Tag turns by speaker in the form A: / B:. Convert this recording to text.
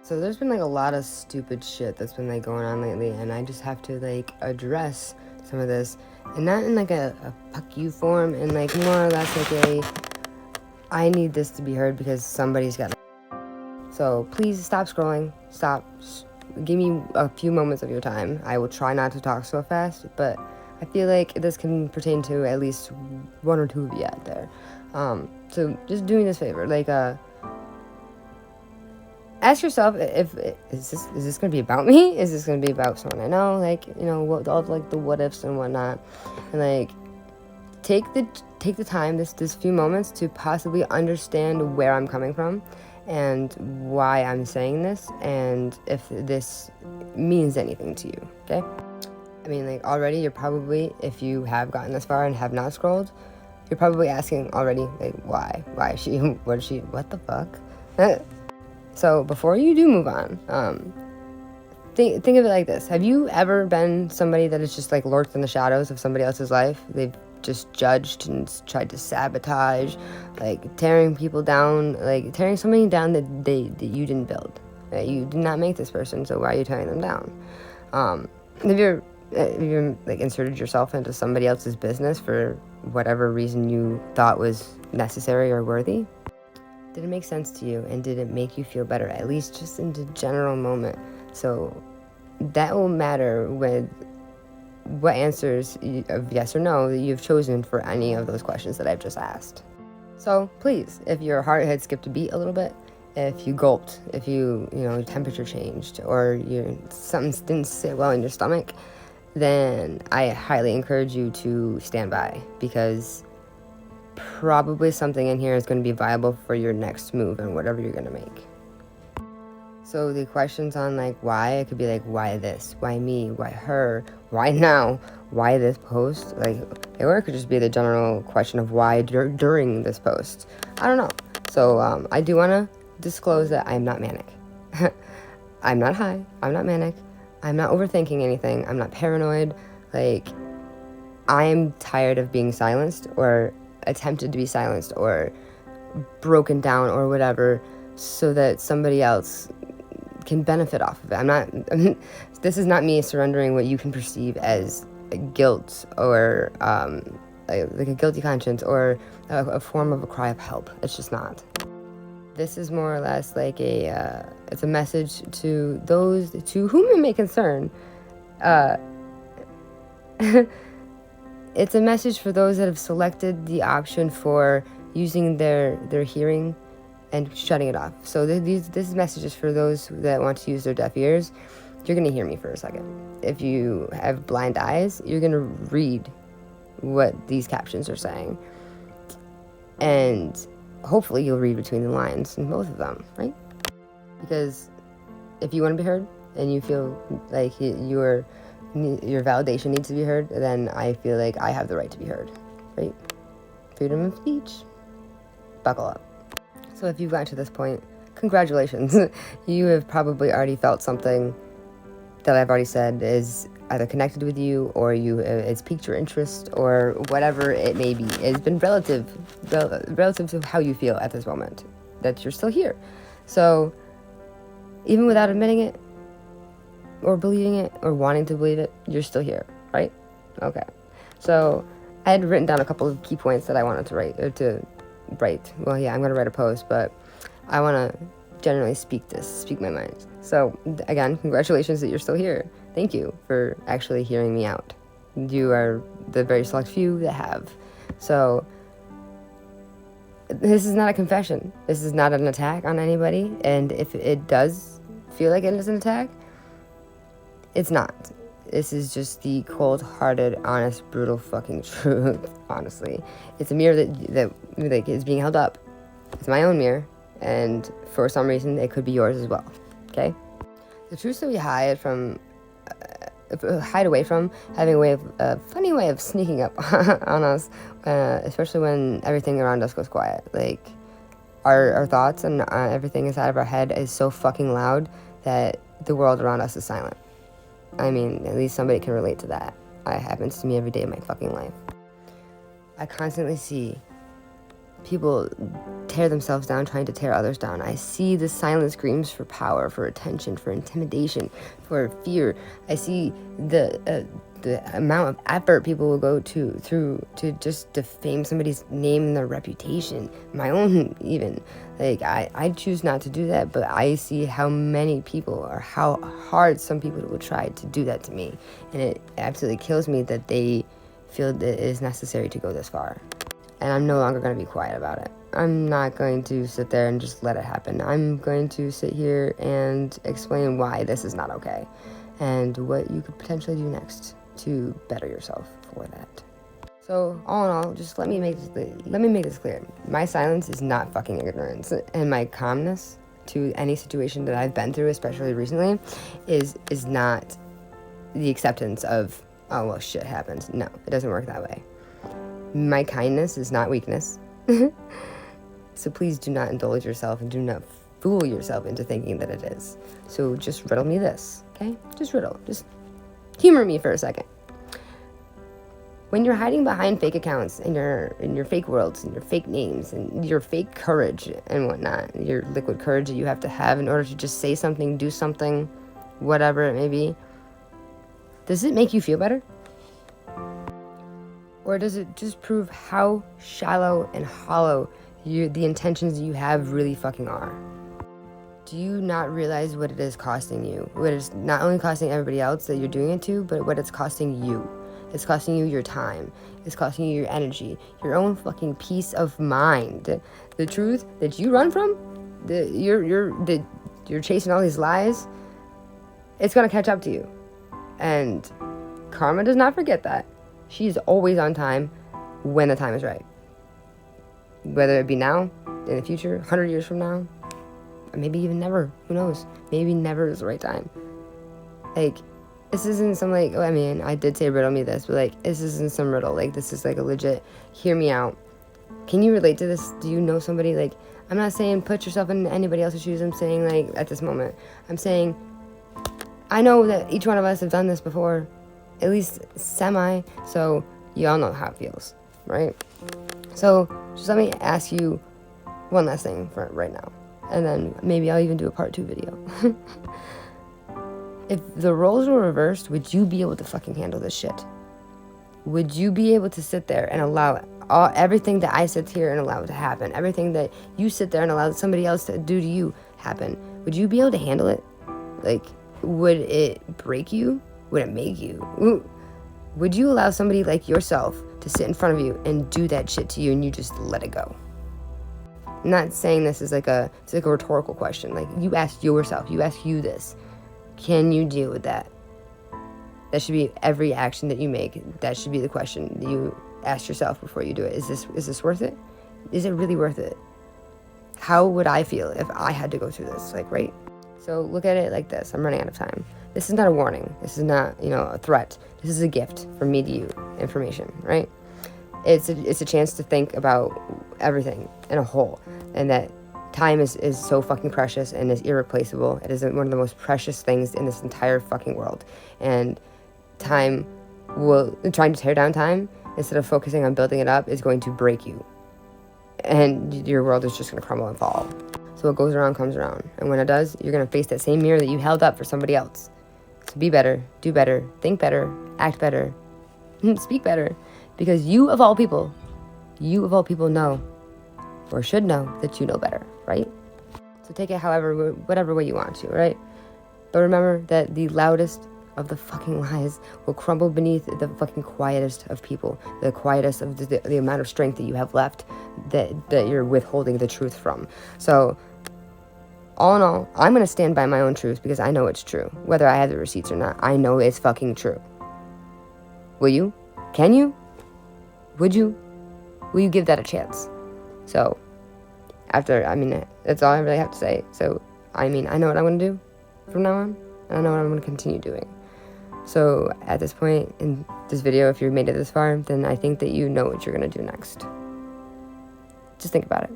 A: So there's been like a lot of stupid shit that's been like going on lately, and I just have to like address some of this, and not in like a fuck you form, and like more or less like a I need this to be heard because somebody's got. So please stop scrolling. Give me a few moments of your time. I will try not to talk so fast, but I feel like this can pertain to at least one or two of you out there. So just doing this favor, like ask yourself if is this gonna be about me? Is this gonna be about someone I know? Like, you know, what all like the what ifs and whatnot, and like take the time, this few moments, to possibly understand where I'm coming from and why I'm saying this, and if this means anything to you. Okay, I mean, like, already you're probably, if you have gotten this far and have not scrolled, you're probably asking already, like, why is she what the fuck. So before you do move on, think of it like this. Have you ever been somebody that has just like lurked in the shadows of somebody else's life? They've just judged and tried to sabotage, like tearing people down, like tearing somebody down that you didn't build. You did not make this person, so why are you tearing them down? Have you like inserted yourself into somebody else's business for whatever reason you thought was necessary or worthy? Did it make sense to you, and did it make you feel better, at least just in the general moment? So that will matter with what answers of yes or no that you've chosen for any of those questions that I've just asked. So please, if your heart had skipped a beat a little bit, if you gulped, if you know, temperature changed, or something didn't sit well in your stomach, then I highly encourage you to stand by, because probably something in here is going to be viable for your next move and whatever you're going to make. So the questions on like why, it could be like, why this, why me, why her, why now, why this post, like, or it could just be the general question of why during this post. I don't know. So I do want to disclose that I'm not manic. I'm not high, I'm not manic, I'm not overthinking anything, I'm not paranoid. Like, I am tired of being silenced, or attempted to be silenced, or broken down, or whatever, so that somebody else can benefit off of it. This is not me surrendering what you can perceive as guilt, or like a guilty conscience, or a form of a cry of help. It's just not. This is more or less like it's a message to those to whom it may concern. It's a message for those that have selected the option for using their hearing and shutting it off. So this is messages for those that want to use their deaf ears. You're going to hear me for a second. If you have blind eyes, you're going to read what these captions are saying. And hopefully you'll read between the lines in both of them, right? Because if you want to be heard and you feel like your validation needs to be heard, then I feel like I have the right to be heard, right? Freedom of speech. Buckle up. So if you've gotten to this point, congratulations. You have probably already felt something that I've already said is either connected with you, or it's piqued your interest, or whatever it may be. It's been relative to how you feel at this moment, that you're still here. So even without admitting it, or believing it, or wanting to believe it, you're still here, right? Okay. So I had written down a couple of key points that I wanted to write. Well, yeah, I'm going to write a post, but I want to generally speak my mind. So again, congratulations that you're still here. Thank you for actually hearing me out. You are the very select few that have. So this is not a confession. This is not an attack on anybody. And if it does feel like it is an attack, it's not. This is just the cold-hearted, honest, brutal fucking truth, honestly. It's a mirror that like, is being held up. It's my own mirror, and for some reason, it could be yours as well, okay? The truths that we hide away from, having a funny way of sneaking up on us, especially when everything around us goes quiet. Like, our thoughts and everything inside of our head is so fucking loud that the world around us is silent. I mean, at least somebody can relate to that. It happens to me every day of my fucking life. I constantly see people tear themselves down trying to tear others down. I see the silent screams for power, for attention, for intimidation, for fear. I see the amount of effort people will go to just defame somebody's name and their reputation, my own even. Like, I choose not to do that, but I see how many people, or how hard some people will try to do that to me, and it absolutely kills me that they feel that it is necessary to go this far. And I'm no longer going to be quiet about it. I'm not going to sit there and just let it happen. I'm going to sit here and explain why this is not okay, and what you could potentially do next to better yourself for that. So all in all, just let me make this clear. My silence is not fucking ignorance, and my calmness to any situation that I've been through, especially recently, is not the acceptance of, oh well, shit happens. No, it doesn't work that way. My kindness is not weakness. So please do not indulge yourself, and do not fool yourself into thinking that it is. So just riddle me this, okay? Just humor me for a second. When you're hiding behind fake accounts, and your fake worlds, and your fake names, and your fake courage and whatnot, your liquid courage that you have to have in order to just say something, do something, whatever it may be, does it make you feel better? Or does it just prove how shallow and hollow the intentions that you have really fucking are? Do you not realize what it is costing you? What it's not only costing everybody else that you're doing it to, but what it's costing you. It's costing you your time. It's costing you your energy, your own fucking peace of mind. The truth that you run from, you're chasing all these lies, it's gonna catch up to you. And karma does not forget that. She's always on time when the time is right. Whether it be now, in the future, 100 years from now, or maybe even never. Who knows? Maybe never is the right time. Like, this isn't some, like, I mean, I did say riddle me this, but, like, this isn't some riddle. Like, this is, like, a legit, hear me out. Can you relate to this? Do you know somebody? Like, I'm not saying put yourself in anybody else's shoes. I'm saying, like, at this moment, I'm saying, I know that each one of us have done this before, at least semi, so y'all know how it feels, right? So just let me ask you one last thing for right now, and then maybe I'll even do a part 2 video. If the roles were reversed, would you be able to fucking handle this shit? Would you be able to sit there and allow everything that I sit here and allow it to happen, everything that you sit there and allow somebody else to do to you happen? Would you be able to handle it? Like, would it break you? Would it make you? Ooh. Would you allow somebody like yourself to sit in front of you and do that shit to you, and you just let it go? I'm not saying this is it's like a rhetorical question. Like, you ask yourself, you ask you this. Can you deal with that? That should be every action that you make. That should be the question that you ask yourself before you do it. Is this worth it? Is it really worth it? How would I feel if I had to go through this? Like, right? So look at it like this. I'm running out of time. This is not a warning. This is not, a threat. This is a gift from me to you. Information, right? It's a chance to think about everything in a whole, and that time is so fucking precious and is irreplaceable. It is one of the most precious things in this entire fucking world. And trying to tear down time instead of focusing on building it up is going to break you. And your world is just going to crumble and fall. So what goes around comes around. And when it does, you're going to face that same mirror that you held up for somebody else. So be better, do better, think better, act better, speak better. Because you of all people know, or should know, that you know better, right? So take it whatever way you want to, right? But remember that the loudest of the fucking lies will crumble beneath the fucking quietest of people, the quietest of the amount of strength that you have left that you're withholding the truth from. So all in all, I'm going to stand by my own truth because I know it's true. Whether I have the receipts or not, I know it's fucking true. Will you? Can you? Would you? Will you give that a chance? So, that's all I really have to say. So, I know what I'm going to do from now on. And I know what I'm going to continue doing. So, at this point in this video, if you've made it this far, then I think that you know what you're going to do next. Just think about it.